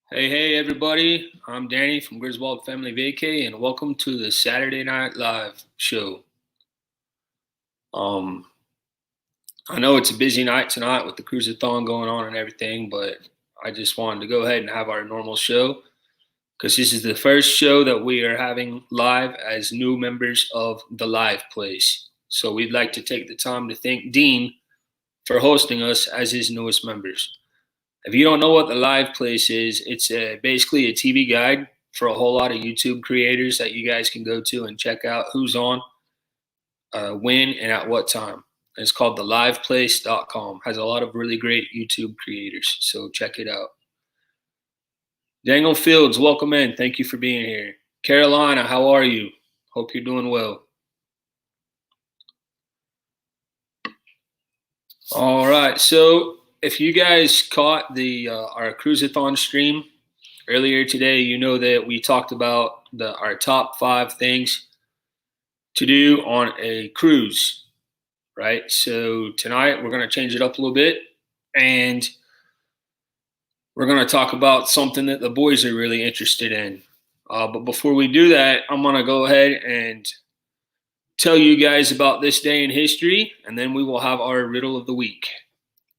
Hey, everybody. I'm Danny from Griswold Family Vacay, and welcome to the Saturday Night Live show. Um, I know it's a busy night tonight with the cruisathon going on and everything, but I just wanted to go ahead and have our normal show because this is the first show that we are having live as new members of the Live Place. So we'd like to take the time to thank Dean for hosting us as his newest members. If you don't know what the Live Place is, it's basically a TV guide for a whole lot of YouTube creators that you guys can go to and check out who's on, when, and at what time. And it's called theliveplace.com. Has a lot of really great YouTube creators, so check it out. Daniel Fields, welcome in. Thank you for being here. Carolina, how are you? Hope you're doing well. All right, so if you guys caught the our cruisathon stream earlier today, you know that we talked about our top 5 things to do on a cruise, right? So tonight we're going to change it up a little bit, and we're going to talk about something that the boys are really interested in. But before we do that, I'm going to go ahead and tell you guys about this day in history, and then we will have our riddle of the week.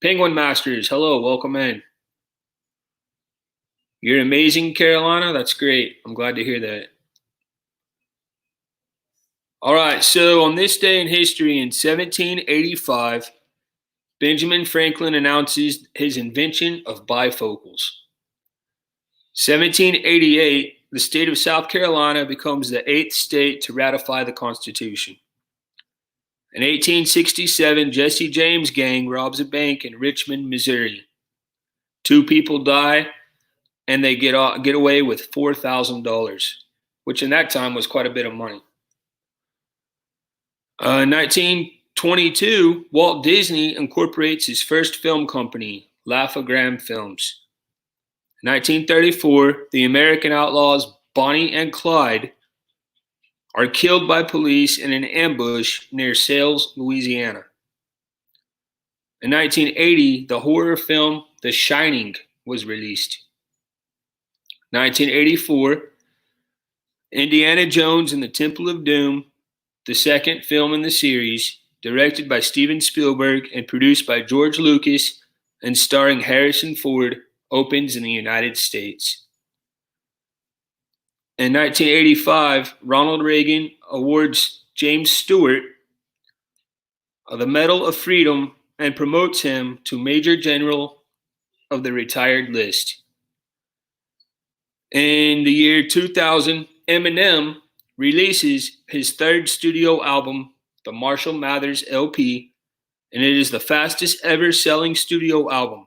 Penguin Masters, hello, welcome in. You're amazing, Carolina. That's great. I'm glad to hear that. All right, so on this day in history in 1785, Benjamin Franklin announces his invention of bifocals. 1788, the state of South Carolina becomes the 8th state to ratify the Constitution. In 1867, Jesse James gang robs a bank in Richmond, Missouri. 2 people die, and they get away with $4,000, which in that time was quite a bit of money. 1922, Walt Disney incorporates his first film company, Laugh-O-Gram Films. 1934, the American outlaws Bonnie and Clyde are killed by police in an ambush near Sales, Louisiana. In 1980, the horror film The Shining was released. 1984, Indiana Jones and the Temple of Doom, the second film in the series, directed by Steven Spielberg and produced by George Lucas and starring Harrison Ford, opens in the United States. In 1985, Ronald Reagan awards James Stewart the Medal of Freedom and promotes him to Major General of the retired list. In the year 2000, Eminem releases his 3rd studio album, the Marshall Mathers LP, and it is the fastest ever selling studio album.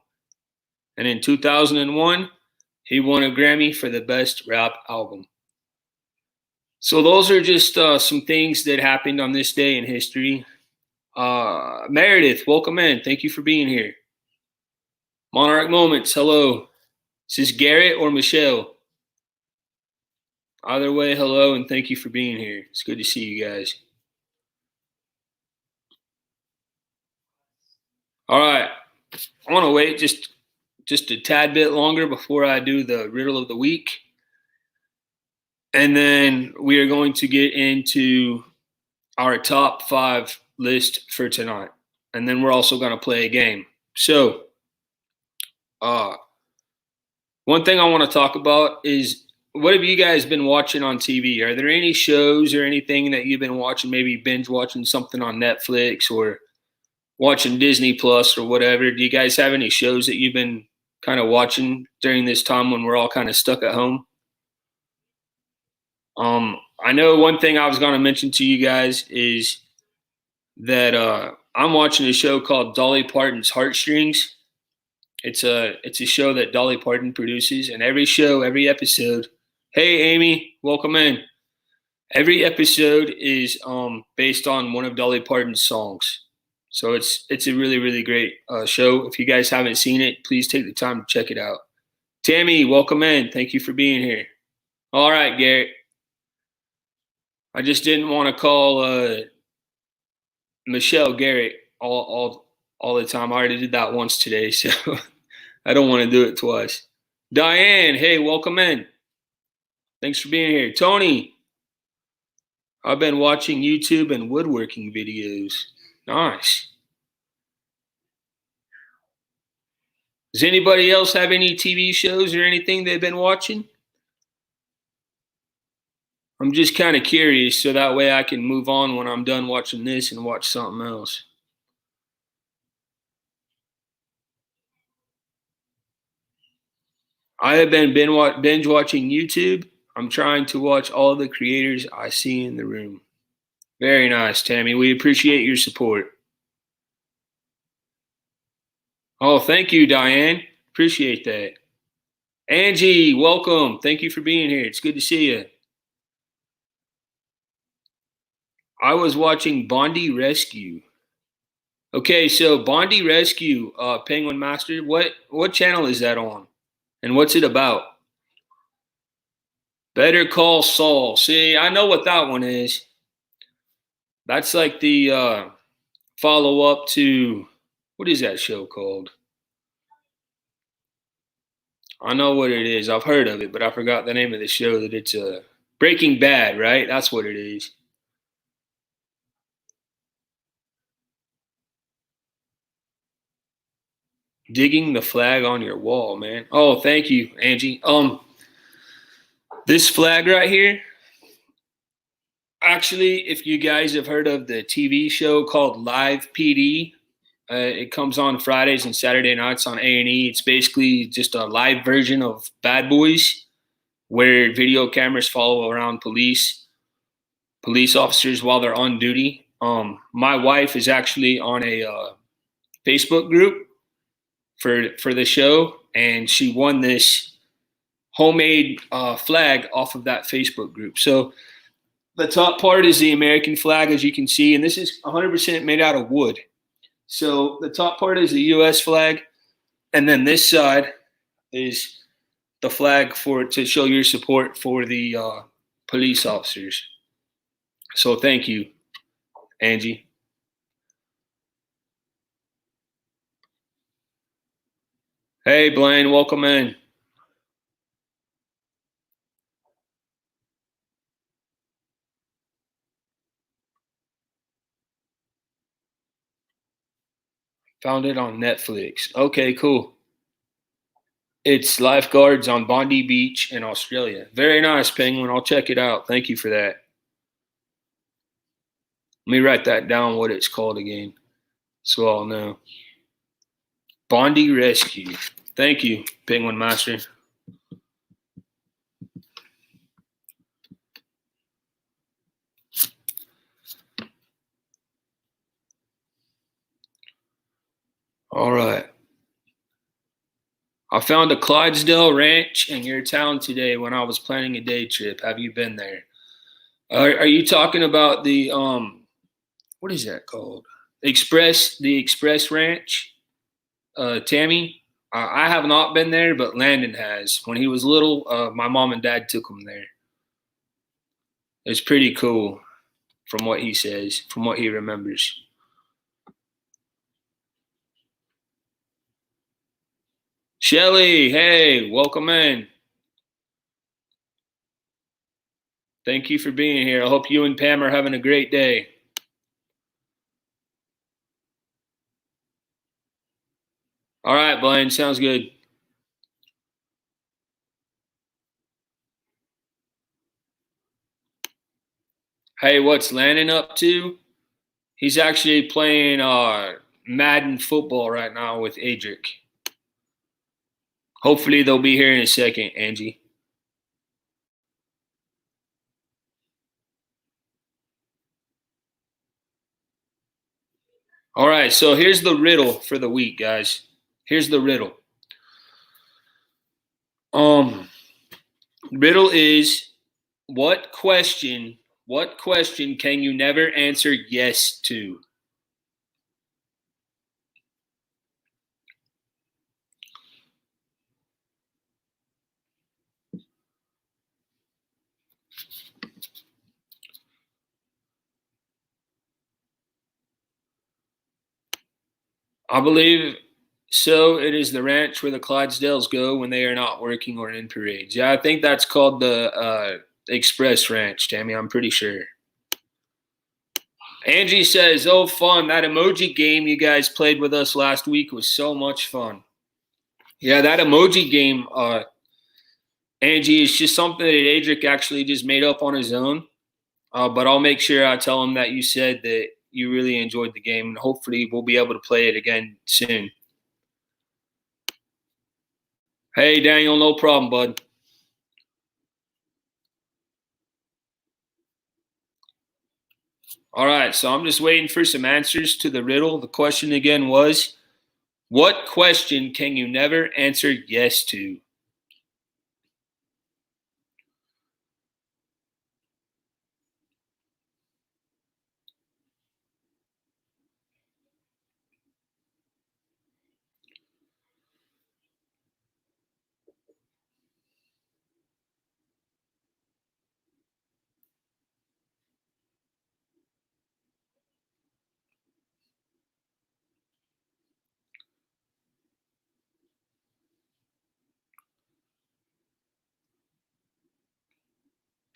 And in 2001, he won a Grammy for the best rap album. So those are just some things that happened on this day in history. Meredith, welcome in. Thank you for being here. Monarch Moments, hello. Is this Garrett or Michelle? Either way, hello, and thank you for being here. It's good to see you guys. All right. I want to wait just a tad bit longer before I do the riddle of the week. And then we are going to get into our top 5 list for tonight. And then we're also going to play a game. So, one thing I want to talk about is, what have you guys been watching on TV? Are there any shows or anything that you've been watching, maybe binge watching something on Netflix or watching Disney Plus or whatever? Do you guys have any shows that you've been kind of watching during this time when we're all kind of stuck at home? I know one thing I was going to mention to you guys is that I'm watching a show called Dolly Parton's Heartstrings. It's a show that Dolly Parton produces, and every episode. Hey, Amy, welcome in. Every episode is based on one of Dolly Parton's songs. So it's a really, really great show. If you guys haven't seen it, please take the time to check it out. Tammy, welcome in. Thank you for being here. All right, Garrett. I just didn't want to call Michelle Garrett all the time. I already did that once today, so I don't want to do it twice. Diane, hey, welcome in. Thanks for being here. Tony, I've been watching YouTube and woodworking videos. Nice. Does anybody else have any TV shows or anything they've been watching? I'm just kind of curious so that way I can move on when I'm done watching this and watch something else. I have been binge watching YouTube. I'm trying to watch all the creators I see in the room. Very nice, Tammy. We appreciate your support. Oh, thank you, Diane. Appreciate that. Angie, welcome. Thank you for being here. It's good to see you. I was watching Bondi Rescue. Okay, so Bondi Rescue, Penguin Master. What channel is that on? And what's it about? Better Call Saul. See, I know what that one is. That's like the follow up to what is that show called? I know what it is. I've heard of it, but I forgot the name of the show. That it's Breaking Bad, right? That's what it is. Digging the flag on your wall, man. Oh, thank you, Angie. This flag right here. Actually, if you guys have heard of the TV show called Live PD, it comes on Fridays and Saturday nights on A&E. It's basically just a live version of Bad Boys, where video cameras follow around police officers while they're on duty. My wife is actually on a Facebook group for the show, and she won this homemade flag off of that Facebook group. So the top part is the American flag, as you can see, and this is 100% made out of wood. So the top part is the U.S. flag, and then this side is the flag for to show your support for the police officers. So thank you, Angie. Hey, Blaine, welcome in. Found it on Netflix. Okay, cool. It's lifeguards on Bondi Beach in Australia. Very nice, Penguin. I'll check it out. Thank you for that. Let me write that down, what it's called again, so I'll know. Bondi Rescue. Thank you, Penguin Master. All right. I found a Clydesdale ranch in your town today when I was planning a day trip. Have you been there? Are you talking about the what is that called? The Express Ranch, Tammy? I have not been there, but Landon has. When he was little, my mom and dad took him there. It's pretty cool, from what he says, from what he remembers. Shelly, hey, welcome in. Thank you for being here. I hope you and Pam are having a great day. All right, Blaine, sounds good. Hey, what's Landon up to? He's actually playing Madden football right now with Adric. Hopefully they'll be here in a second, Angie. All right, so here's the riddle for the week, guys. Here's the riddle. Riddle is what question can you never answer yes to? I believe So it is the ranch where the Clydesdales go when they are not working or in parades. Yeah, I think that's called the Express Ranch, Tammy. I'm pretty sure. Angie says, "Oh, fun! That emoji game you guys played with us last week was so much fun." Yeah, that emoji game, Angie, is just something that Adric actually just made up on his own. But I'll make sure I tell him that you said that you really enjoyed the game, and hopefully we'll be able to play it again soon. Hey, Daniel, no problem, bud. All right, so I'm just waiting for some answers to the riddle. The question again was, what question can you never answer yes to?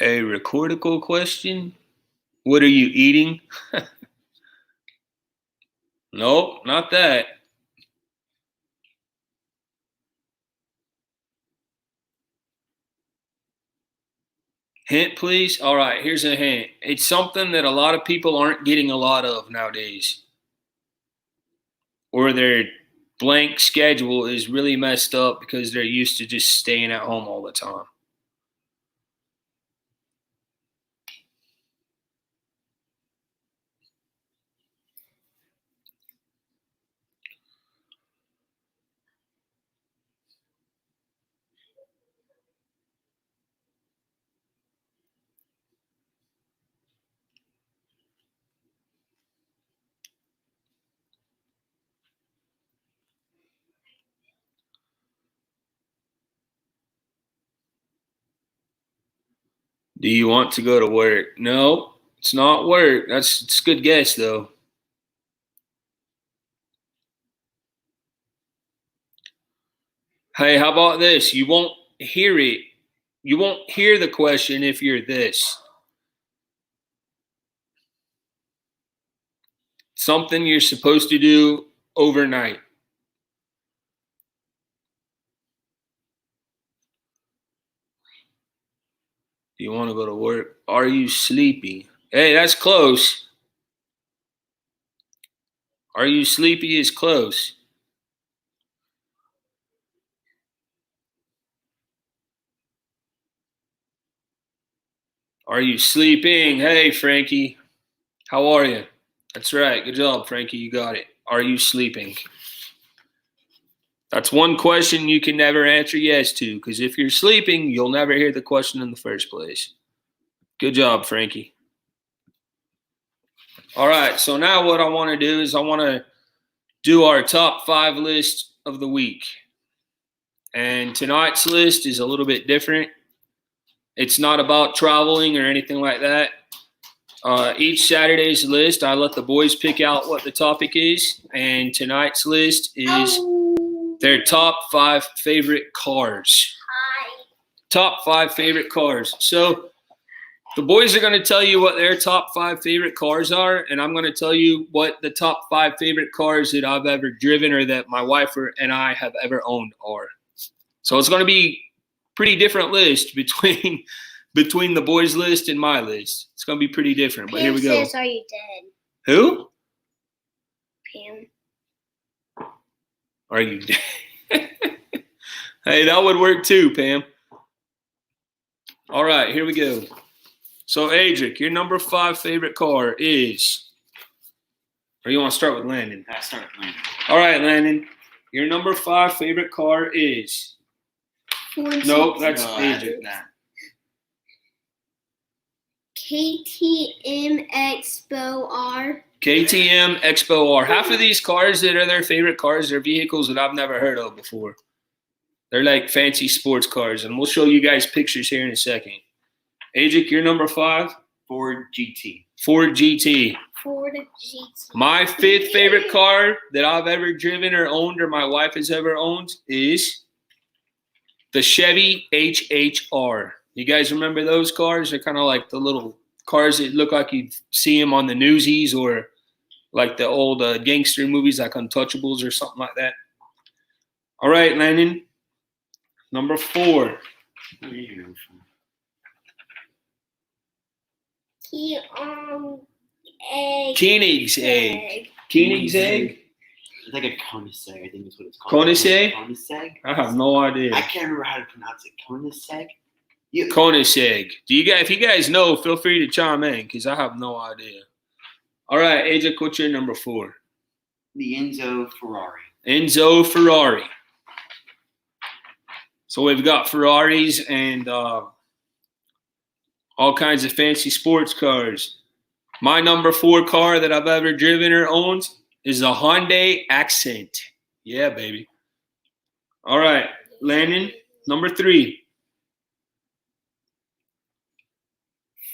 A rhetorical question? What are you eating? Nope, not that. Hint, please. All right, here's a hint. It's something that a lot of people aren't getting a lot of nowadays, or their blank schedule is really messed up because they're used to just staying at home all the time. Do you want to go to work? No, it's not work. It's a good guess though. Hey, how about this? You won't hear it. You won't hear the question if you're this. Something you're supposed to do overnight. Do you want to go to work? Are you sleepy? Hey, that's close. Are you sleepy is close. Are you sleeping? Hey, Frankie. How are you? That's right. Good job, Frankie. You got it. Are you sleeping? That's one question you can never answer yes to, because if you're sleeping, you'll never hear the question in the first place. Good job, Frankie. All right, so now what I want to do is I want to do our top 5 list of the week. And tonight's list is a little bit different. It's not about traveling or anything like that. Each Saturday's list, I let the boys pick out what the topic is. And tonight's list is their top 5 favorite cars. Top 5 favorite cars. So the boys are going to tell you what their top 5 favorite cars are, and I'm going to tell you what the top 5 favorite cars that I've ever driven or that my wife and I have ever owned are. So it's going to be pretty different list between the boys' list and my list. It's going to be pretty different, but here we go. Pam says, are you dead? Who? Pam. Are you dead? Hey, that would work too, Pam. All right, here we go. So, Adric, your number 5 favorite car is, or you want to start with Landon? I start with Landon. All right, Landon, your number 5 favorite car is. Nope, that's Adric. KTM Expo R. KTM Expo R. Half of these cars that are their favorite cars are vehicles that I've never heard of before. They're like fancy sports cars, and we'll show you guys pictures here in a second. Adric, your number 5? Ford GT. Ford GT. Ford GT. My fifth favorite car that I've ever driven or owned or my wife has ever owned is the Chevy HHR. You guys remember those cars? They're kind of like the little cars that look like you see them on the Newsies or like the old gangster movies like Untouchables or something like that. All right, Landon. Number 4. Koenigsegg. Koenigsegg? It's like a Koenigsegg, I think is what it's called. Koenigsegg? Koenigsegg? I have no idea. I can't remember how to pronounce it. Koenigsegg? Koenigsegg. If you guys know, feel free to chime in because I have no idea. All right, AJ, what's your number 4? The Enzo Ferrari. Enzo Ferrari. So we've got Ferraris and all kinds of fancy sports cars. My number 4 car that I've ever driven or owned is a Hyundai Accent. Yeah, baby. All right, Landon, number 3.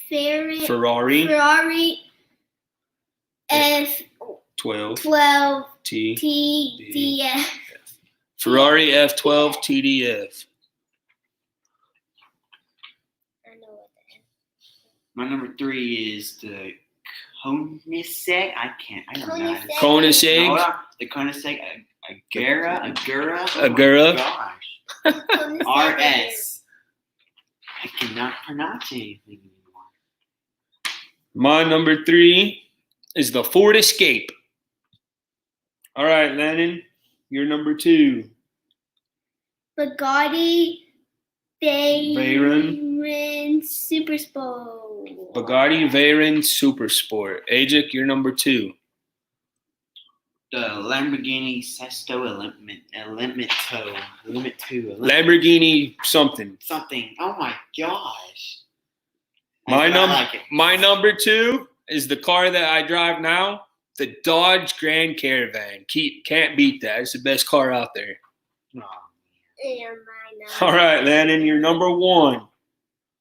Ferrari F12 TDF. Ferrari F12 TDF. I know what that is. My number 3 is the Koenigsegg. I don't know. Koenigsegg. Hold on. The Koenigsegg Agera. Agera. Oh gosh. RS. I cannot pronounce anything anymore. My number 3 is the Ford Escape. All right, Landon, you're number 2. Bugatti Veyron Super Sport. Bugatti Veyron Super Sport. Ajik, you're number 2. The Lamborghini Sesto Elemento. Lamborghini something. Something. Oh my gosh. My number 2 is the car that I drive now, the Dodge Grand Caravan. Can't beat that. It's the best car out there. Oh. And All right, Landon, you're number 1.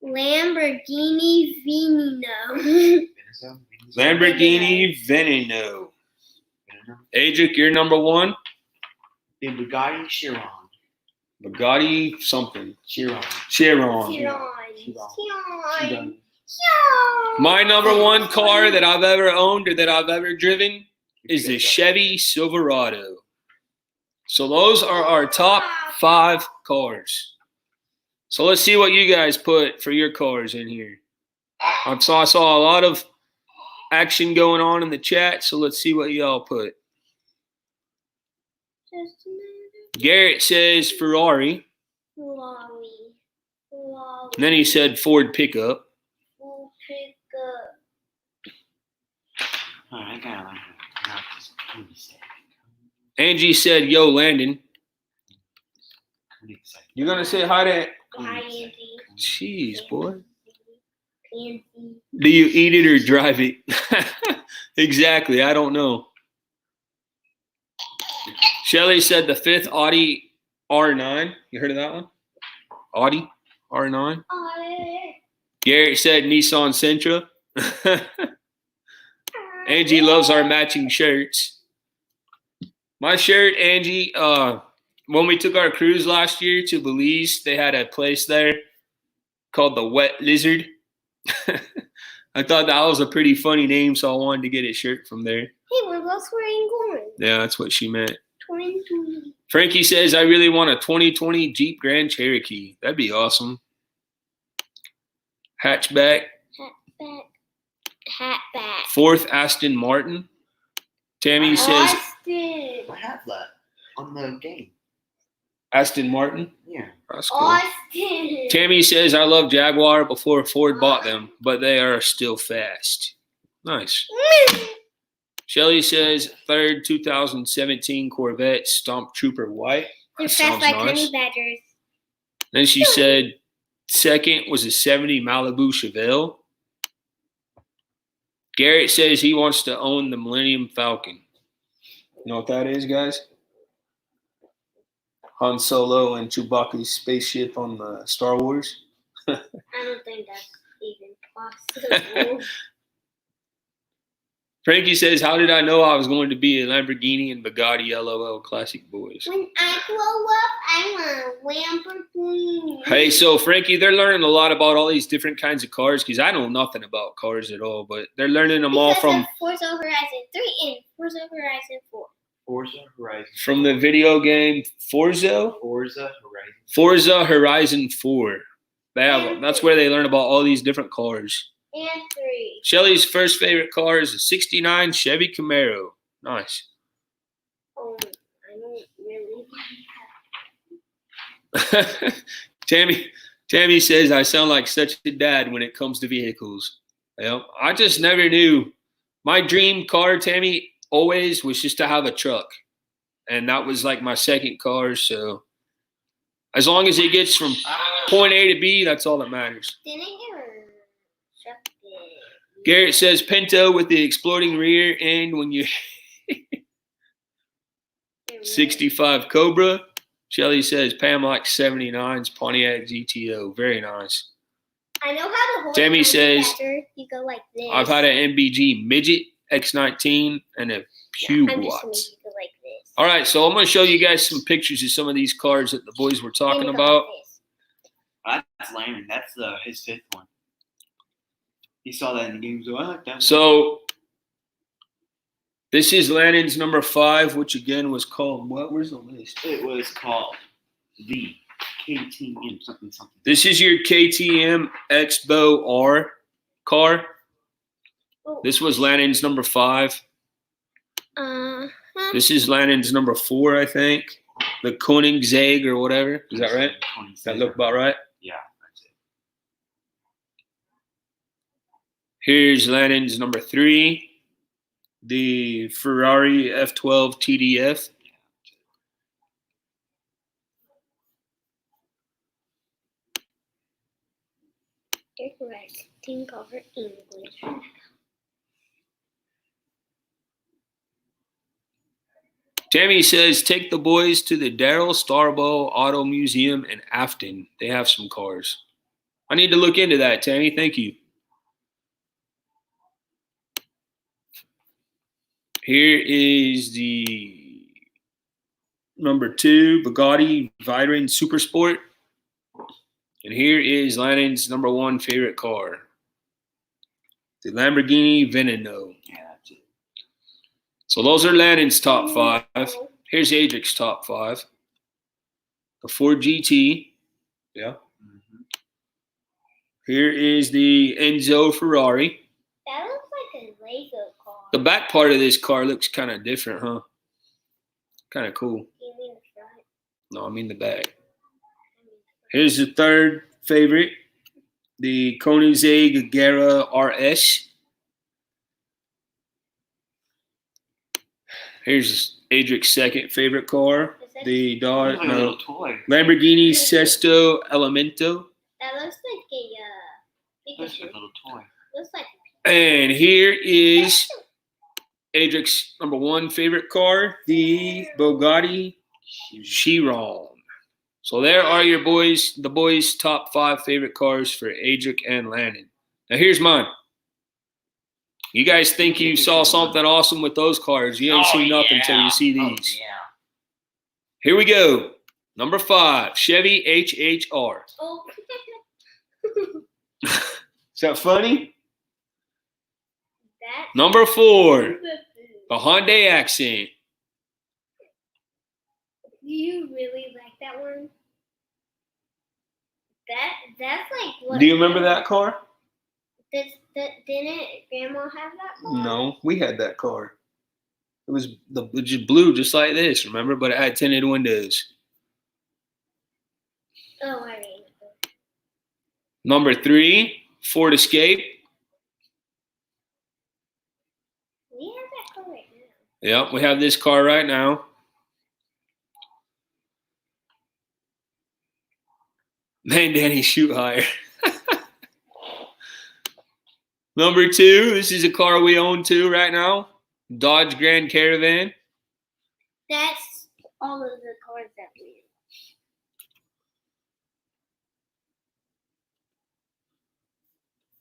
Lamborghini Veneno. Lamborghini Veneno. Ajik, you're number 1. The Bugatti Chiron. Bugatti something. Chiron. My number 1 car that I've ever owned or that I've ever driven is the Chevy Silverado. So those are our top 5 cars. So let's see what you guys put for your cars in here. I saw a lot of action going on in the chat, so let's see what y'all put. Garrett says Ferrari. And then he said Ford pickup. All right, I gotta learn how to pronounce this Koenigsegg. Angie said, "Yo, Landon." Koenigsegg. You're gonna say hi to? Hi, Andy. Jeez, boy. Andy. Do you eat it or drive it? Exactly. I don't know. Shelly said the 5th Audi R9. You heard of that one? Audi R9. Garrett said Nissan Sentra. Angie loves our matching shirts. My shirt, Angie, when we took our cruise last year to Belize, they had a place there called the Wet Lizard. I thought that was a pretty funny name, so I wanted to get a shirt from there. Hey, we're both wearing gold. Yeah, that's what she meant. 2020. Frankie says, I really want a 2020 Jeep Grand Cherokee. That'd be awesome. Hatchback. Hatback. 4th Aston Martin. Tammy says Austin. I have that on the game. Aston Martin. Yeah. That's cool. Austin. Tammy says, I love Jaguar before Ford bought them, but they are still fast. Nice. Shelly says, 3rd 2017 Corvette Stomp Trooper White. They're That fast sounds like nice. honey badgers. Then she said, 2nd was a 70 Malibu Chevelle. Garrett says he wants to own the Millennium Falcon. You know what that is, guys? Han Solo and Chewbacca's spaceship on the Star Wars. I don't think that's even Awesome. Frankie says, "How did I know I was going to be a Lamborghini and Bugatti LOL Classic Boys?" When I grow up, I want a Lamborghini. Hey, so Frankie, they're learning a lot about all these different kinds of cars because I know nothing about cars at all, but they're learning them all Because of Forza Horizon 3 and Forza Horizon 4. Forza Horizon. from the video game Forza Horizon 4. That's where they learn about all these different cars. And 3. Shelly's first favorite car is a '69 Chevy Camaro. Nice. I don't really. Tammy says I sound like such a dad when it comes to vehicles. Well, I just never knew. My dream car, Tammy, always was just to have a truck. And that was like my second car. So as long as it gets from point A to B, that's all that matters. Didn't your truck get... Garrett says Pinto with the exploding rear end when you 65 Cobra. Shelly says Pam likes 79's Pontiac GTO. Very nice. I know how to hold Tammy it says, better. You go like this. I've had an MBG Midget X19 and a Pew I'm just gonna Watts. go like this. All right, so I'm going to show you guys some pictures of some of these cars that the boys were talking Then you go about. like this. That's Landon. That's his fifth one. He saw that in the game. So I like that one. So this is Lannon's number 5, which again was called what? Where's the list? It was called the KTM something. This is your KTM Expo R car. Oh. This was Lannon's number 5. This is Lannon's number 4, I think. The Koenigsegg or whatever. Is that right? Does that look about right? Yeah, that's it. Here's Lannon's number 3. The Ferrari F12 TDF. You're correct. Think over English. Tammy says, take the boys to the Darrell Starbow Auto Museum in Afton. They have some cars. I need to look into that, Tammy. Thank you. Here is the number 2 Bugatti Veyron Super Sport. And here is Lannon's number 1 favorite car. The Lamborghini Veneno. Yeah, that's it. So those are Lannon's top 5. Here's Adric's top 5. The Ford GT. Yeah. Mm-hmm. Here is the Enzo Ferrari. That looks like a Lego car. The back part of this car looks kind of different, huh? Kind of cool. You mean the front? No, I mean the back. Here's the third favorite. The Koenigsegg Agera RS. Here's Adric's second favorite car. The Dodge, Like a no, little toy. Lamborghini Sesto Elemento. That looks like That's a a little toy. looks like And here is Adric's number 1 favorite car, the Bugatti Chiron. So there are your boys, the boys' top 5 favorite cars for Adric and Lannon. Now here's mine. You guys think you saw something awesome with those cars. You ain't see nothing until you see these. Yeah. Here we go. Number 5, Chevy HHR. oh. Is that funny? That Number 4, the Hyundai Accent. Do you really like that one? That's like what? Do you remember that car? Didn't Grandma have that car? No, we had that car. It was just blue, just like this, remember? But it had tinted windows. Oh, I remember. Number 3, Ford Escape. We have that car right now. Yep, we have this car right now. Man, Danny, shoot higher. Number 2, this is a car we own too right now. Dodge Grand Caravan. That's all of the cars that we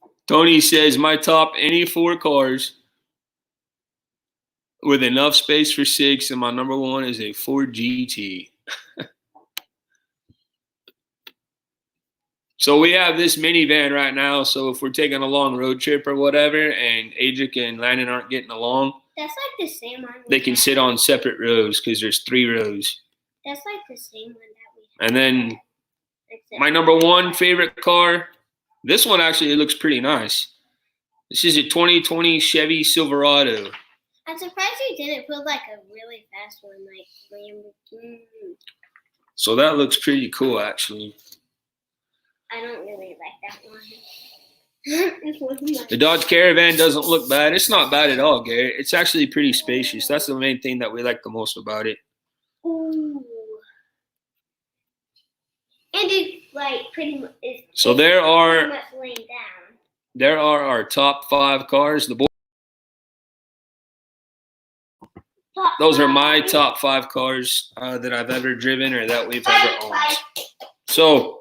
have. Tony says my top any 4 cars with enough space for 6, and my number 1 is a Ford GT. So we have this minivan right now. So if we're taking a long road trip or whatever, and Adric and Landon aren't getting along, That's like the same one. they can sit on separate rows because there's 3 rows. That's like the same one that we And then Except my number 1 favorite car, this one actually looks pretty nice. This is a 2020 Chevy Silverado. I'm surprised you didn't put like a really fast one, like Lamborghini. So that looks pretty cool, actually. I don't really like that one. The Dodge Caravan doesn't look bad. It's not bad at all, Garrett. It's actually pretty spacious. That's the main thing that we like the most about it. Ooh. And it's like pretty much. So there pretty are much laying down. there are our top 5 cars. Those are my top 5 cars that I've ever driven or that we've ever owned. So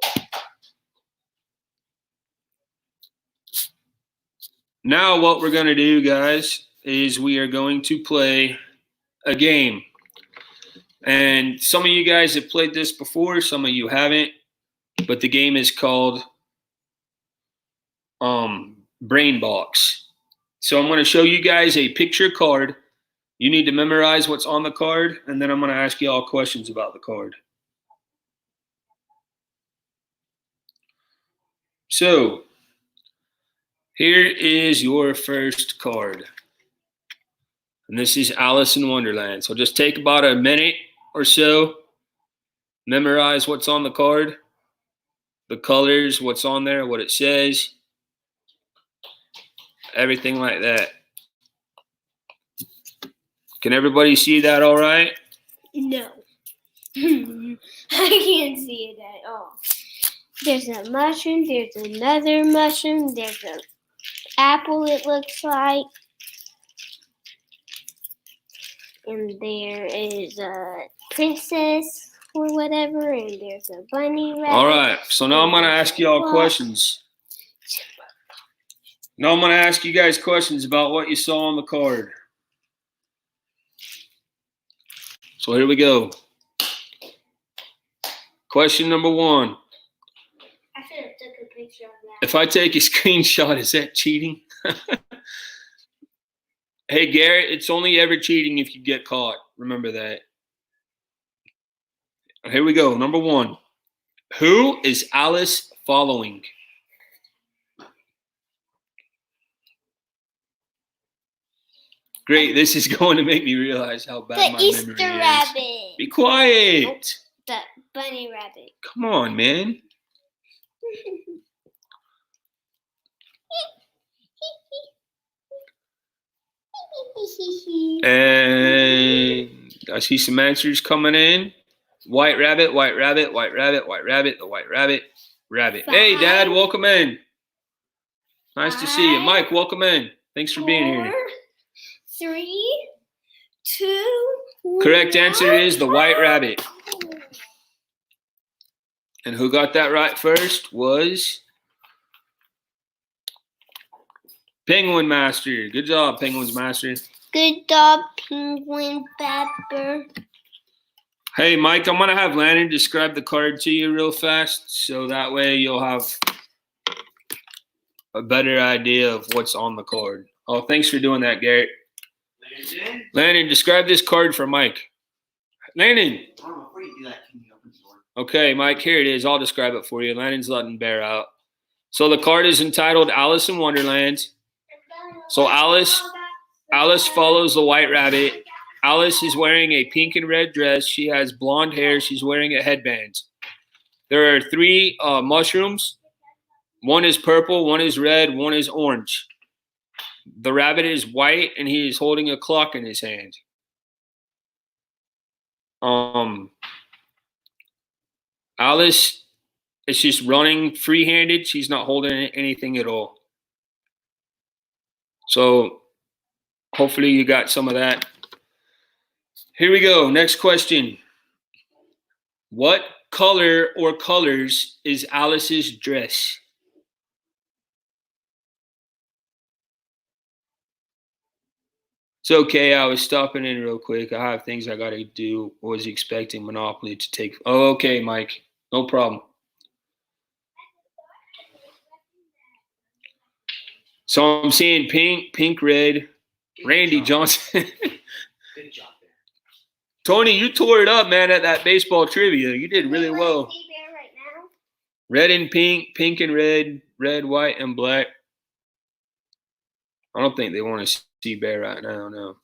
now what we're going to do, guys, is we are going to play a game. And some of you guys have played this before, some of you haven't. But the game is called Brain Box. So I'm going to show you guys a picture card. You need to memorize what's on the card, and then I'm going to ask you all questions about the card. So here is your first card. And this is Alice in Wonderland. So just take about a minute or so. Memorize what's on the card. The colors, what's on there, what it says. Everything like that. Can everybody see that all right? No. I can't see it at all. There's a mushroom, there's another mushroom, there's an apple, it looks like. And there is a princess or whatever, and there's a bunny rabbit. All right. So now I'm going to ask you all questions. Now I'm going to ask you guys questions about what you saw on the card. So here we go. Question number 1. I should have took a picture of that. If I take a screenshot, is that cheating? Hey, Garrett, it's only ever cheating if you get caught. Remember that. Here we go. Number 1. Who is Alice following? Great. This is going to make me realize how bad The my Easter memory is. rabbit. Be quiet. The bunny rabbit. Come on, man. And I see some answers coming in. White rabbit, white rabbit, white rabbit, white rabbit, the white rabbit, rabbit. Hey, Dad, welcome in. Nice to see you. Mike, welcome in. Thanks for being here. 3, 2, Correct answer is the white rabbit. And who got that right first was Penguin Master. Good job, Penguins Master. Good job, Penguin Pepper. Hey, Mike, I'm going to have Landon describe the card to you real fast, so that way you'll have a better idea of what's on the card. Oh, thanks for doing that, Garrett. Landon, describe this card for Mike. Landon. Before you do that, can you open the door? Okay, Mike, here it is. I'll describe it for you. Landon's letting Bear out. So the card is entitled Alice in Wonderland. So Alice follows the white rabbit. Alice is wearing a pink and red dress. She has blonde hair. She's wearing a headband. There are 3 mushrooms. One is purple, one is red, one is orange. The rabbit is white, and he is holding a clock in his hand. Alice is just running free-handed. She's not holding anything at all. So hopefully you got some of that. Here we go. Next question. What color or colors is Alice's dress? It's okay. I was stopping in real quick. I have things I got to do. Was expecting Monopoly to take. Oh, okay, Mike. No problem. So I'm seeing pink, red. Randy Johnson. Good job there. Tony, you tore it up, man, at that baseball trivia. You did really well. Right now? Red and pink and red, white, and black. I don't think they want to see Bear right now, no.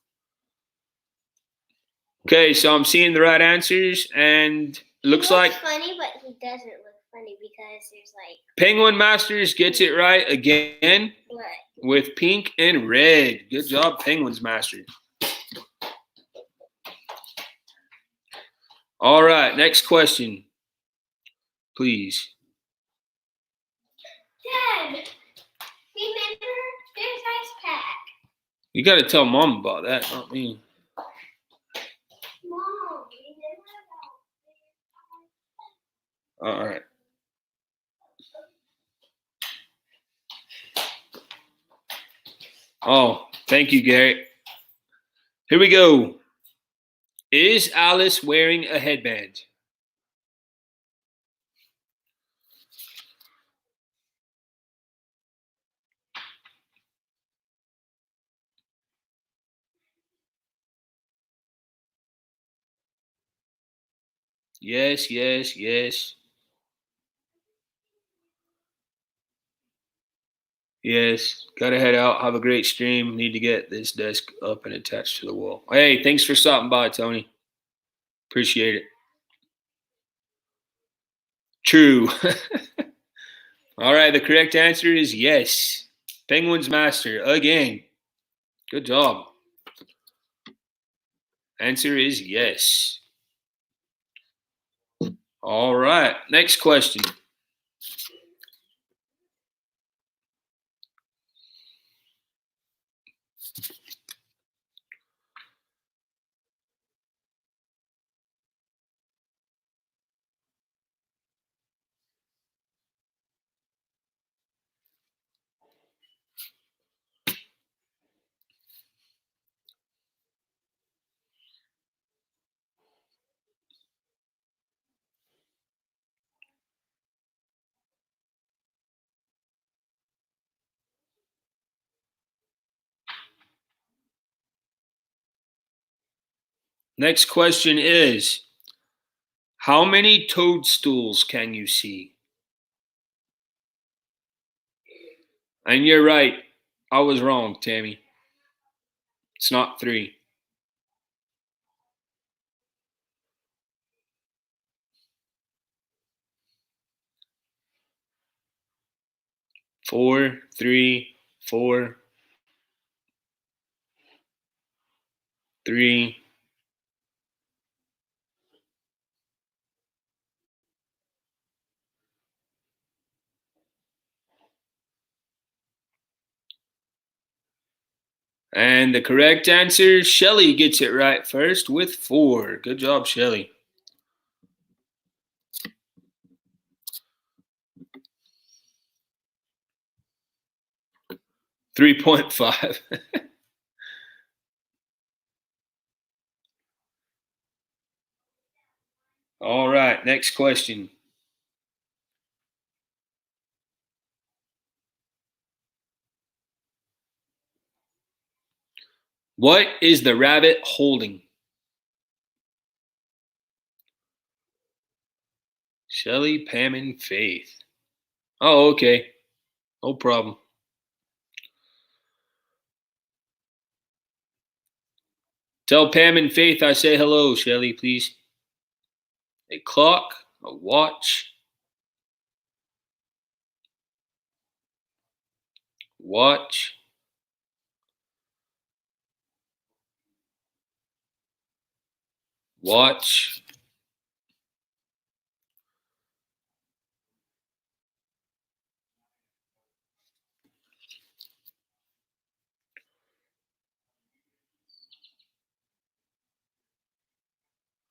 Okay, so I'm seeing the right answers, and it looks like funny, but he doesn't look funny because there's like Penguin Masters gets it right again blood. with pink and red. Good job, Penguins Masters. All right, next question, please. Dad, remember there's ice pack. You got to tell Mom about that, not me. Mom, remember All right. Oh, thank you, Garrett. Here we go. Is Alice wearing a headband? Yes, yes, yes. Yes, gotta head out. Have a great stream. Need to get this desk up and attached to the wall. Hey, thanks for stopping by, Tony. Appreciate it. True. All right, the correct answer is yes. Penguins Master again. Good job. Answer is yes. All right, next question. Next question is, how many toadstools can you see? And you're right. I was wrong, Tammy. It's not 3. 4, 3, 4, 3. And the correct answer, Shelly gets it right first with 4. Good job, Shelly. 3.5. All right, next question. What is the rabbit holding? Shelly, Pam, and Faith. Oh, okay. No problem. Tell Pam and Faith I say hello, Shelly, please. A clock, a watch, watch, watch.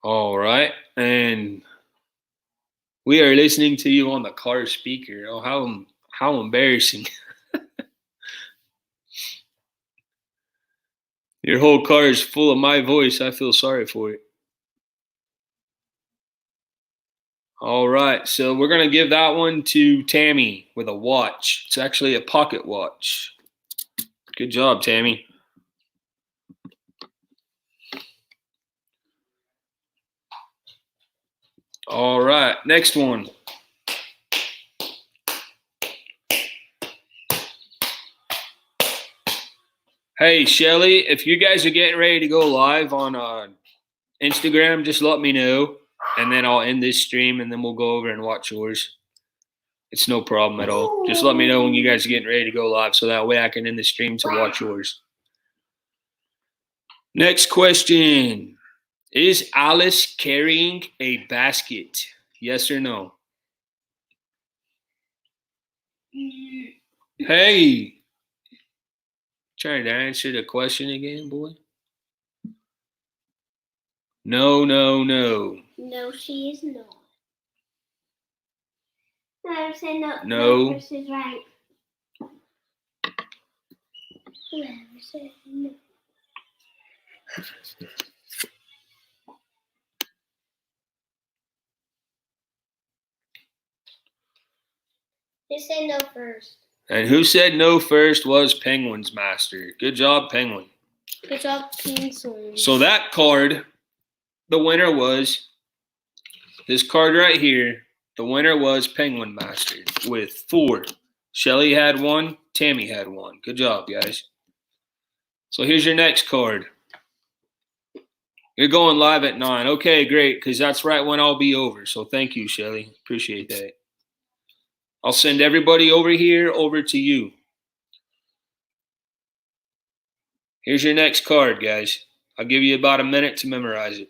All right, and we are listening to you on the car speaker. Oh, how embarrassing. Your whole car is full of my voice. I feel sorry for it. All right, so we're going to give that one to Tammy with a watch. It's actually a pocket watch. Good job, Tammy. All right, next one. Hey, Shelly, if you guys are getting ready to go live on Instagram, just let me know, and then I'll end this stream, and then we'll go over and watch yours. It's no problem at all. Just let me know when you guys are getting ready to go live, so that way I can end the stream to watch yours. Next question. Is Alice carrying a basket? Yes or no? Hey. Trying to answer the question again, boy. No, no, no. No, she is not. Whoever said no, No. Whoever said right. Whoever said no. Who said no first? And who said no first was Penguin's Master. Good job, Penguin. Good job, Penguin. So that card, the winner was this card right here. The winner was Penguin Master with 4. Shelly had 1. Tammy had 1. Good job, guys. So here's your next card. You're going live at 9. Okay, great, because that's right when I'll be over. So thank you, Shelly. Appreciate that. I'll send everybody over here over to you. Here's your next card, guys. I'll give you about a minute to memorize it.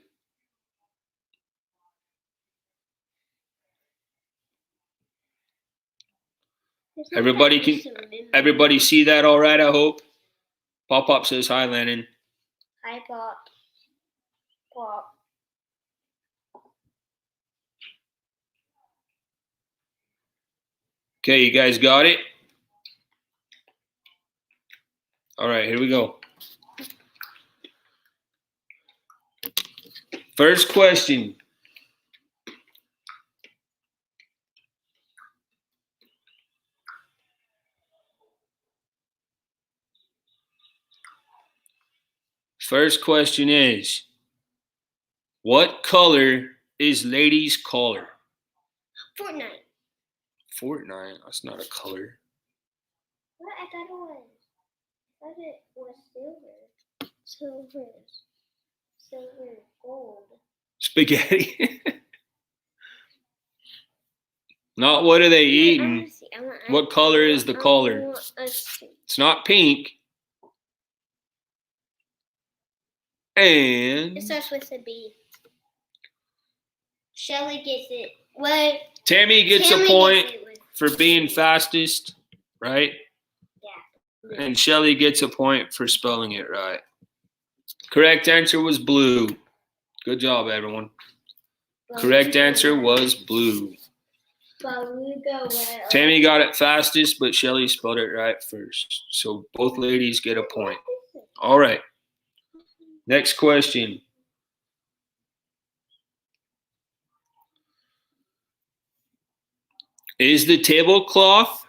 Everybody see that all right, I hope? Pop says hi, Lennon. Hi, Pop. Pop. Okay, you guys got it? All right, here we go. First question. First question is, what color is Lady's collar? Fortnite. Fortnite? That's not a color. What? I thought it was. I thought it was silver. Silver, gold. Spaghetti. Not what are they eating? What color is the collar? It's not pink. And it starts with a B. Shelly gets it. What? Tammy gets a point for being fastest, right? Yeah. And Shelly gets a point for spelling it right. Correct answer was blue. Good job, everyone. Correct answer was blue. Tammy got it fastest, but Shelly spelled it right first. So both ladies get a point. All right. Next question. Is the tablecloth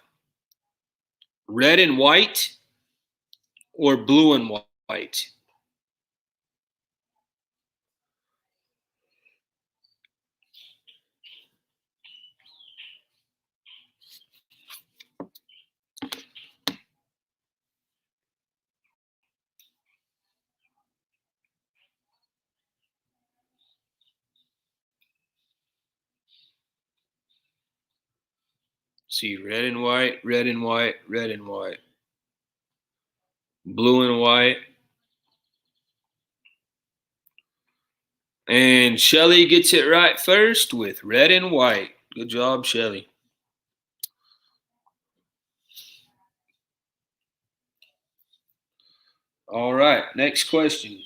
red and white or blue and white? See, red and white, red and white, red and white. Blue and white. And Shelly gets it right first with red and white. Good job, Shelly. All right, next question.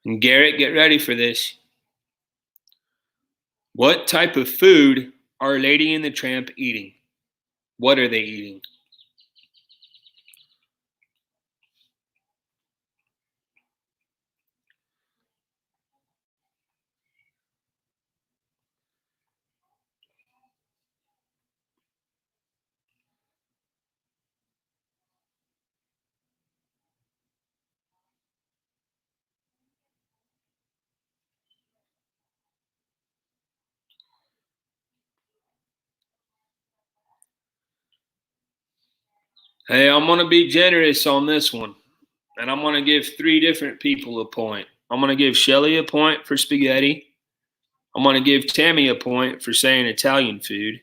And Garrett, get ready for this. What type of food are Lady and the Tramp eating? What are they eating? Hey, I'm going to be generous on this one. And I'm going to give 3 different people a point. I'm going to give Shelly a point for spaghetti. I'm going to give Tammy a point for saying Italian food,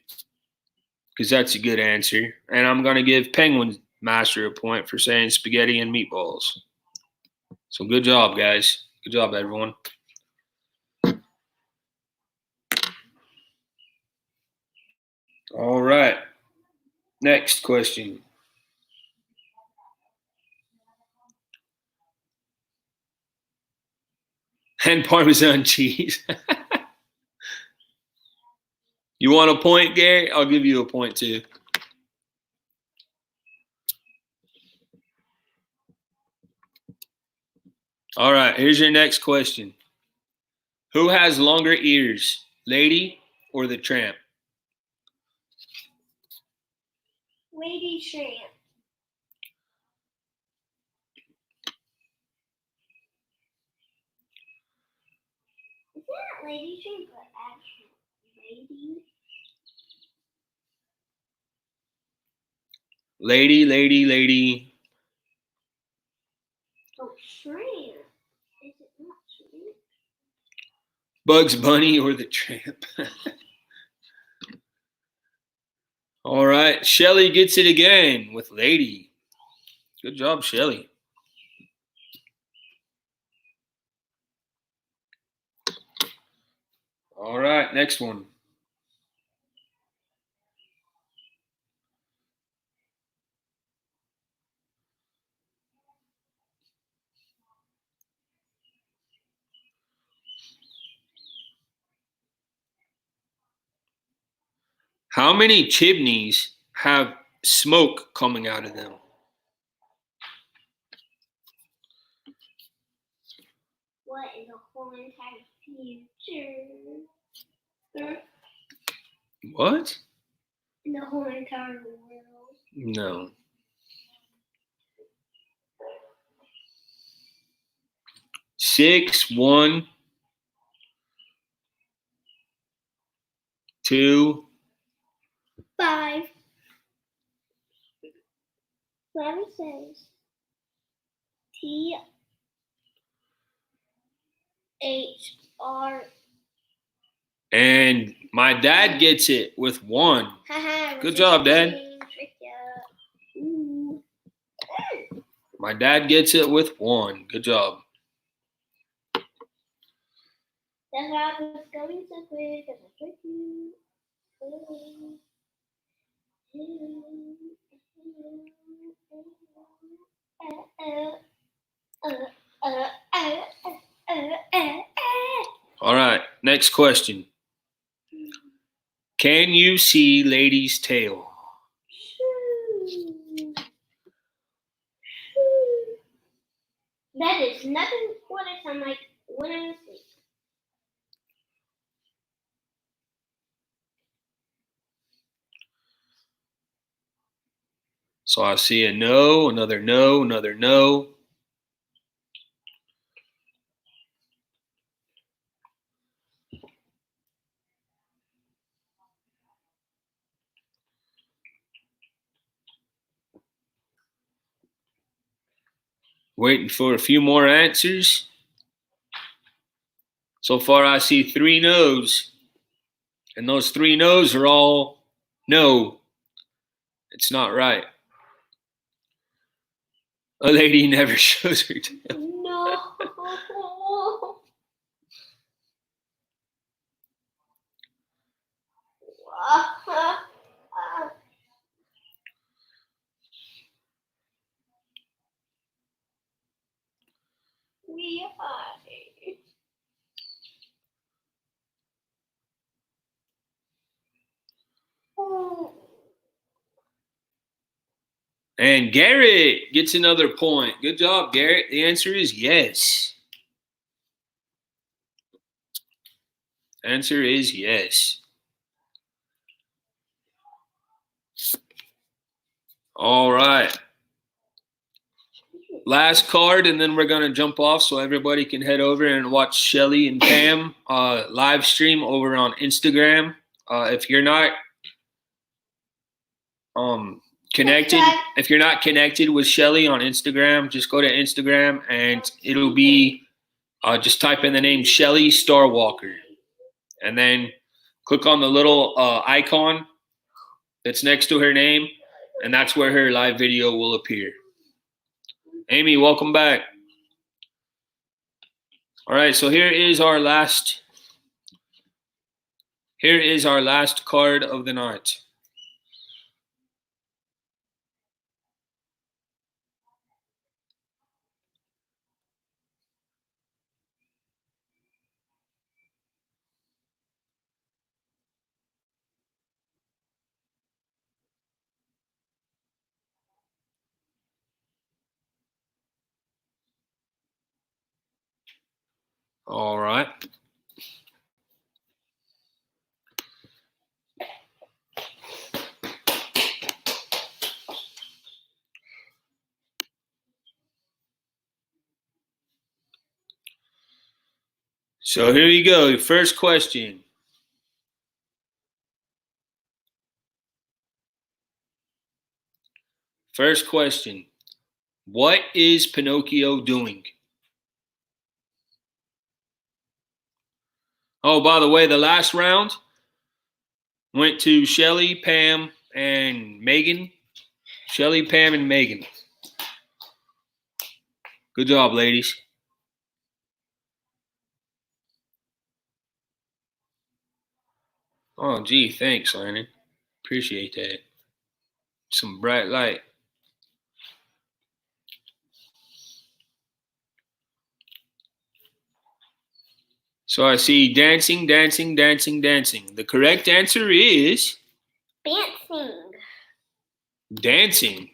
because that's a good answer. And I'm going to give Penguin Master a point for saying spaghetti and meatballs. So good job, guys. Good job, everyone. All right. Next question. And Parmesan cheese. You want a point, Gary? I'll give you a point too. All right, here's your next question. Who has longer ears, Lady or the Tramp? Lady Tramp. It's not Lady Tramp, but actually Lady. Lady. Oh, Tramp. Is it not Tramp? Bugs Bunny or the Tramp? All right, Shelly gets it again with Lady. Good job, Shelly. All right, next one. How many chimneys have smoke coming out of them? What in the whole entire future? What? In the whole entire world. No. Six, 1, 2. 5. Whoever says THR. And my dad gets it with 1. Haha. Good job, Dad. Trick ya. Ooh. My dad gets it with 1. Good job. That's why I was going so quick because I tricked you. All right, next question. Can you see Lady's tail? That is nothing what I sound like when I'm asleep. So I see a no, another no, another no. Waiting for a few more answers. So far I see 3 no's. And those 3 no's are all no. It's not right. A lady never shows her tail. No. We are. And Garrett gets another point. Good job, Garrett. The answer is yes. Answer is yes. All right. Last card, and then we're going to jump off so everybody can head over and watch Shelly and Pam live stream over on Instagram. If you're not connected with Shelly on Instagram, just go to Instagram and it'll be just type in the name Shelly Starwalker, and then click on the little icon that's next to her name, and that's where her live video will appear. Amy, welcome back. All right, so here is our last card of the night. All right. So here you go. First question. First question. What is Pinocchio doing? Oh, by the way, the last round went to Shelly, Pam, and Megan. Shelly, Pam, and Megan. Good job, ladies. Oh, gee, thanks, Lennon. Appreciate that. Some bright light. So I see dancing, dancing, dancing, dancing. The correct answer is Dancing. dancing.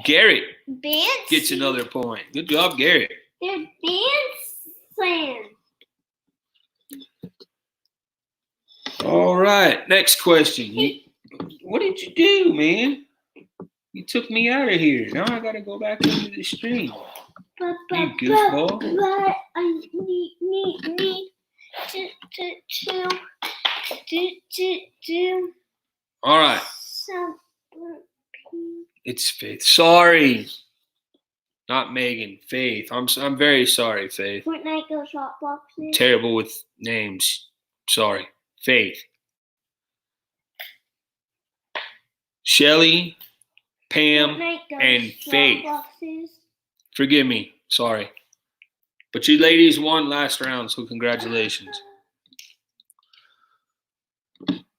Garrett Dancing. gets another point. Good job, Garrett. They're dancing. All right, next question. What did you do, man? You took me out of here. Now I gotta go back into the stream. You goofball. But I need to do All right, something. it's Faith. Sorry, not Megan. Faith. I'm very sorry, Faith. Fortnite goes hot boxes. Terrible with names. Sorry, Faith. Shelly, Pam, and Faith. Forgive me. Sorry. But you ladies won last round, so congratulations.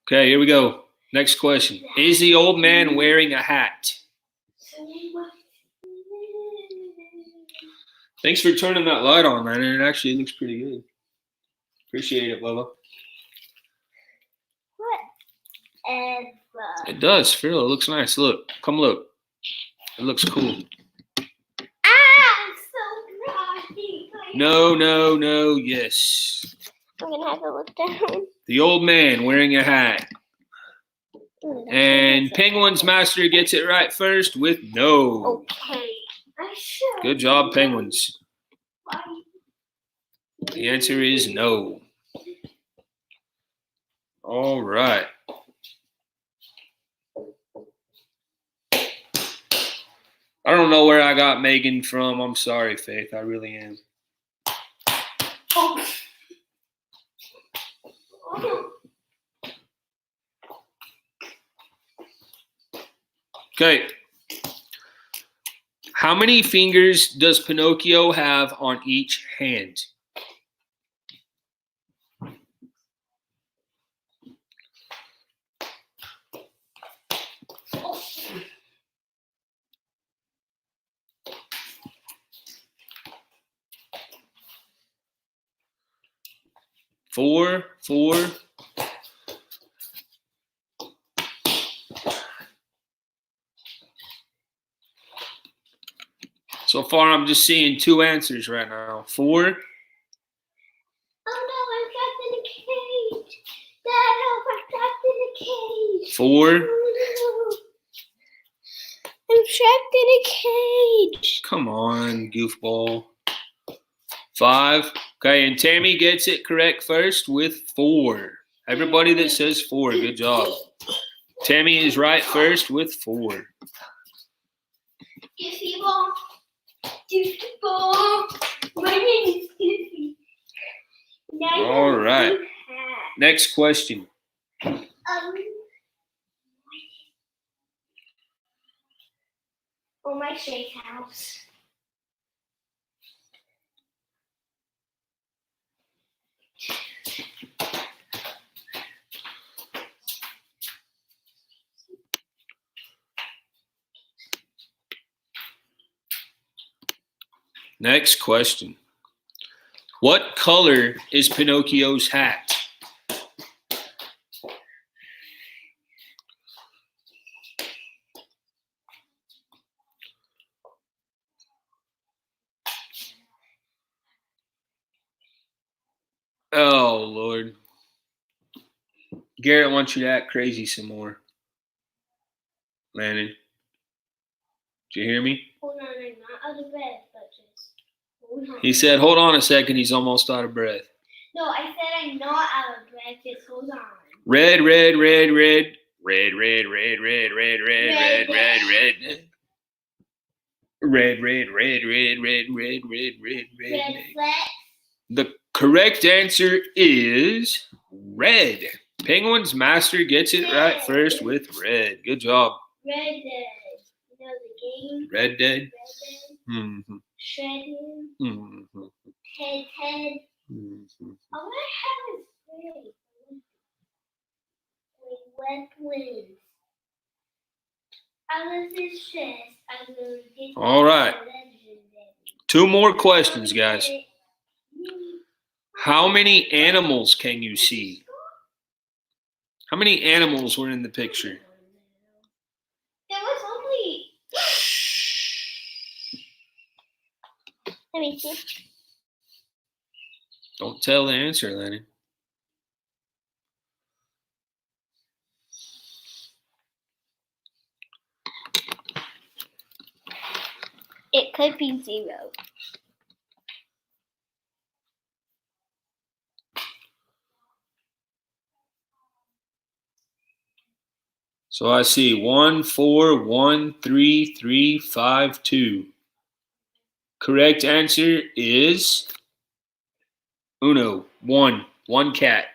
Okay, here we go. Next question. Is the old man wearing a hat? Thanks for turning that light on, man. It actually looks pretty good. Appreciate it, Bubba. Whatever. It does, Phil. It looks nice. Look. Come look. It looks cool. I'm so naughty. No. Yes. I'm gonna have to look down. The old man wearing a hat. And Penguin's Master gets it right first with no. Okay. I should. Good job, Penguins. The answer is no. All right. I don't know where I got Megan from. I'm sorry, Faith. I really am. Oh. Okay. How many fingers does Pinocchio have on each hand? Four. So far, I'm just seeing 2 answers right now. 4. Oh no, I'm trapped in a cage. Dad, help, I'm trapped in a cage. 4. Oh, no. I'm trapped in a cage. Come on, goofball. 5. Okay, and Tammy gets it correct first with 4. Everybody that says 4, good job. Tammy is right first with 4. Goofy ball. Goofy ball. My name is Goofy. Now All right. you have- Next question. Oh, my shake house. Next question. What color is Pinocchio's hat? Oh, Lord. Garrett wants you to act crazy some more. Landon. Did you hear me? Hold on, I'm not out of breath, but just hold on. He said, hold on a second. He's almost out of breath. No, I said I'm not out of breath, just hold on. Red, red, red, red. Red, red, red, red, red, red, red, red, red. Red, red, red, red, red, red, red, red, red. Red flag. The correct answer is red. Penguin's Master gets it right first with red. Good job. Red Dead. You know the game? Red Dead. Red Dead. Mm-hmm. Shredding. Mm-hmm. Ted. Mm-hmm. I want to have a spray. Wet wings. I was distressed. I'm going to get All right. legendary. 2 more questions, guys. How many animals can you see? How many animals were in the picture? There was only. Let me see. Don't tell the answer, Lenny. It could be 0. So I see 1, 4, 1, 3, 3, 5, 2. Correct answer is uno, 1. 1 cat.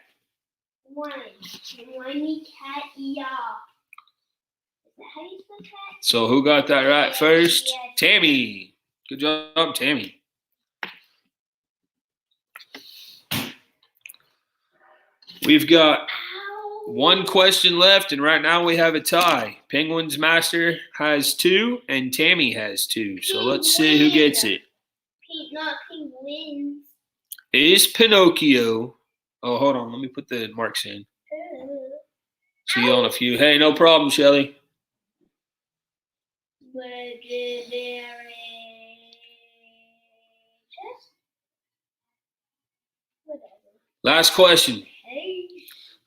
One. One cat, yeah. Is that how you spell cat? So who got that right first? Yes. Tammy. Good job, Tammy. We've got Ow. 1 question left, and right now we have a tie. Penguin's Master has 2, and Tammy has 2. So let's see who gets it. Not penguins. Is Pinocchio... Oh, hold on. Let me put the marks in. See you on a few. Hey, no problem, Shelly. Last question.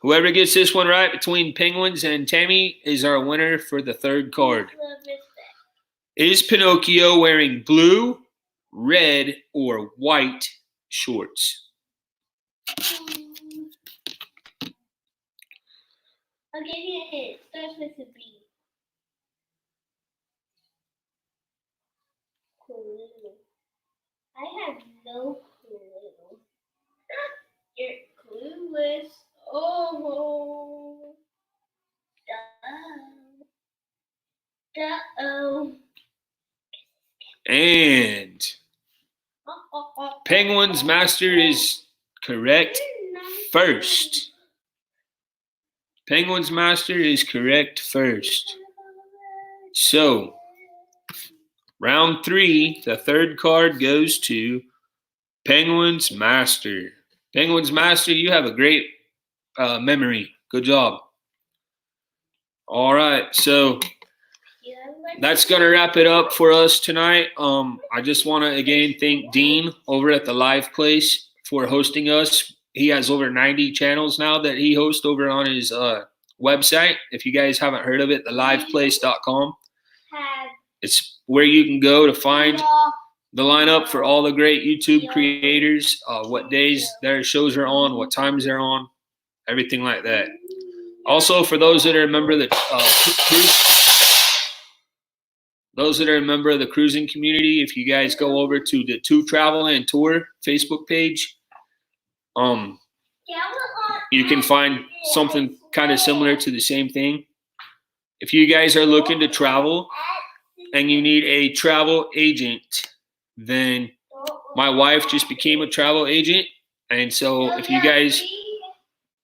Whoever gets this one right between Penguins and Tammy is our winner for the 3rd card. Is Pinocchio wearing blue, red, or white shorts? I'll give you a hint. It starts with a B. Clue. I have no clue. You're clueless. Oh. Uh-oh. And Penguin's Master is correct first. Penguin's Master is correct first. So, round 3, the 3rd card goes to Penguin's Master. Penguin's Master, you have a great memory. Good job. All right, so that's going to wrap it up for us tonight. I just want to again thank Dean over at the Live Place for hosting us. He has over 90 channels now that he hosts over on his website. If you guys haven't heard of it, theliveplace.com. It's where you can go to find the lineup for all the great YouTube creators, what days their shows are on, what times they're on, everything like that. Also, for those that are a member of the cruising community, if you guys go over to the To Travel and Tour Facebook page, you can find something kind of similar to the same thing. If you guys are looking to travel and you need a travel agent, then my wife just became a travel agent. And so if you guys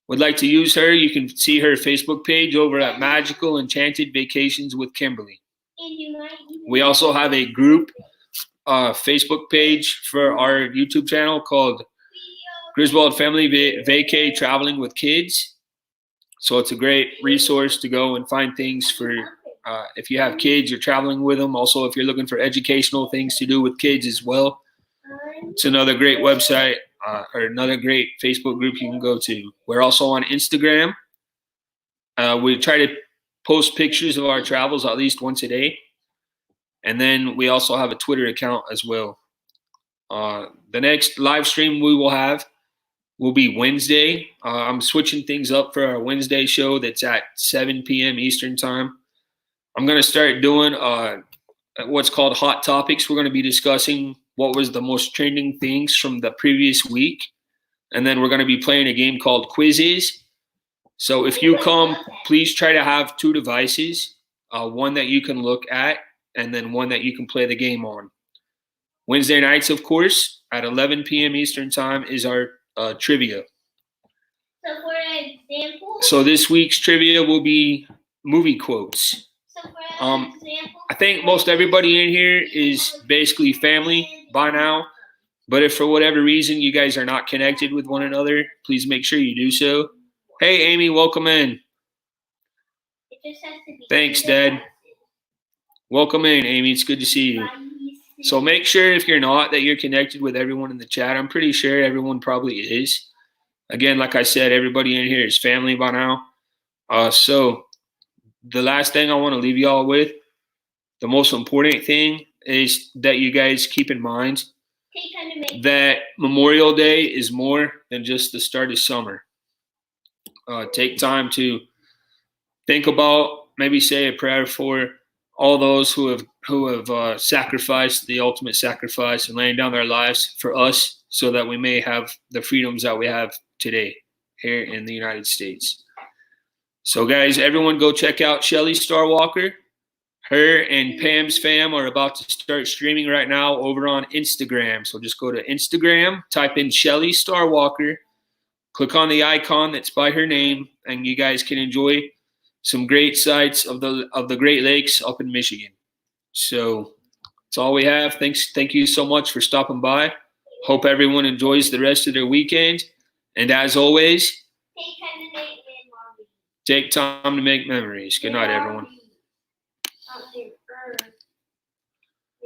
would like to use her, you can see her Facebook page over at Magical Enchanted Vacations with Kimberly. We also have a group Facebook page for our YouTube channel called Griswold Family Vacay Traveling with Kids. So it's a great resource to go and find things for if you have kids, you're traveling with them. Also, if you're looking for educational things to do with kids as well, it's another great website or another great Facebook group you can go to. We're also on Instagram. We try to post pictures of our travels at least once a day. And then we also have a Twitter account as well. The next live stream we will have will be Wednesday. I'm switching things up for our Wednesday show that's at 7 p.m. Eastern time. I'm going to start doing what's called Hot Topics. We're going to be discussing what was the most trending things from the previous week. And then we're going to be playing a game called Quizzes. So if you come, please try to have 2 devices, one that you can look at and then one that you can play the game on. Wednesday nights, of course, at 11 p.m. Eastern time is our trivia. So for example. So this week's trivia will be movie quotes. So for example. I think most everybody in here is basically family by now. But if for whatever reason you guys are not connected with one another, please make sure you do so. Hey, Amy, welcome in. It just has to be. Thanks, Dad. Welcome in, Amy. It's good to see you. So make sure if you're not that you're connected with everyone in the chat. I'm pretty sure everyone probably is. Again, like I said, everybody in here is family by now. So the last thing I want to leave y'all with, the most important thing is that you guys keep in mind that Memorial Day is more than just the start of summer. Take time to think about, maybe say a prayer for all those who have sacrificed the ultimate sacrifice and laying down their lives for us so that we may have the freedoms that we have today here in the United States. So guys, everyone go check out Shelly Starwalker. Her and Pam's fam are about to start streaming right now over on Instagram. So just go to Instagram, type in Shelly Starwalker, click on the icon that's by her name, and you guys can enjoy some great sights of the Great Lakes up in Michigan. So that's all we have. Thank you so much for stopping by. Hope everyone enjoys the rest of their weekend. And as always, take time to make memories. Good night, everyone.